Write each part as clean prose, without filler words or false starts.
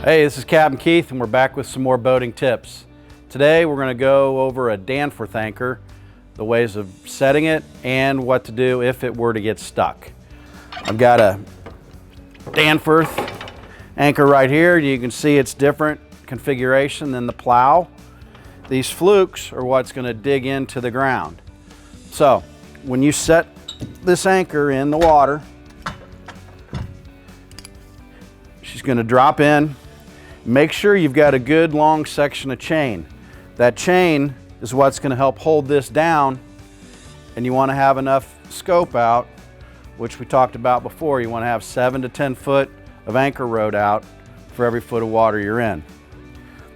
Hey, this is Captain Keith and we're back with some more boating tips. Today we're going to go over a Danforth anchor, the ways of setting it and what to do if it were to get stuck. I've got a Danforth anchor right here. You can see it's different configuration than the plow. These flukes are what's going to dig into the ground. So when you set this anchor in the water, she's going to drop in. Make sure you've got a good long section of chain. That chain is what's going to help hold this down, and you want to have enough scope out, which we talked about before. You want to have 7 to 10 foot of anchor rode out for every foot of water you're in.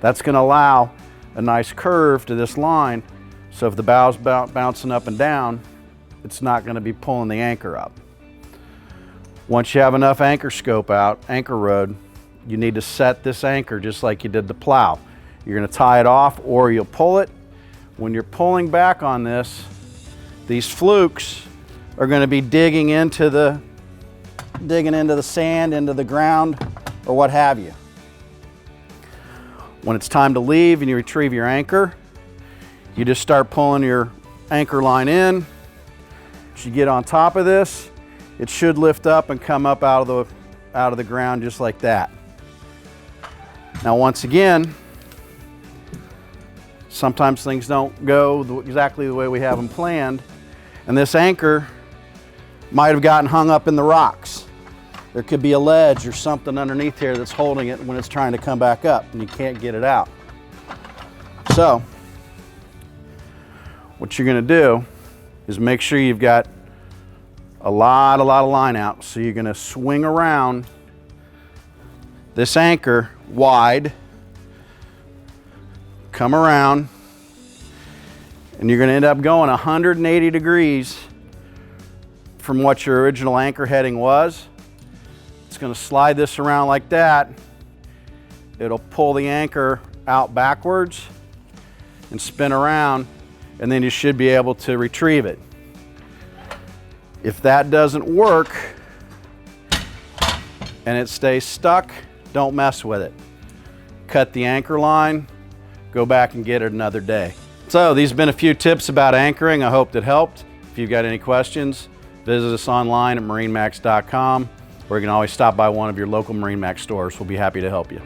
That's going to allow a nice curve to this line, so if the bow's bouncing up and down, it's not going to be pulling the anchor up. Once you have enough anchor scope out, anchor rode, you need to set this anchor just like you did the plow. You're going to tie it off or you'll pull it. When you're pulling back on this, these flukes are going to be digging into the sand, into the ground, or what have you. When it's time to leave and you retrieve your anchor, you just start pulling your anchor line in. As you get on top of this, it should lift up and come up out of the ground just like that. Now once again, sometimes things don't go exactly the way we have them planned, and this anchor might have gotten hung up in the rocks. There could be a ledge or something underneath here that's holding it when it's trying to come back up and you can't get it out. So what you're going to do is make sure you've got a lot of line out. So you're going to swing around this anchor wide, come around, and you're going to end up going 180 degrees from what your original anchor heading was. It's going to slide this around like that. It'll pull the anchor out backwards and spin around, and then you should be able to retrieve it. If that doesn't work and it stays stuck, don't mess with it. Cut the anchor line, go back and get it another day. So these have been a few tips about anchoring. I hope that helped. If you've got any questions, visit us online at MarineMax.com, or you can always stop by one of your local MarineMax stores. We'll be happy to help you.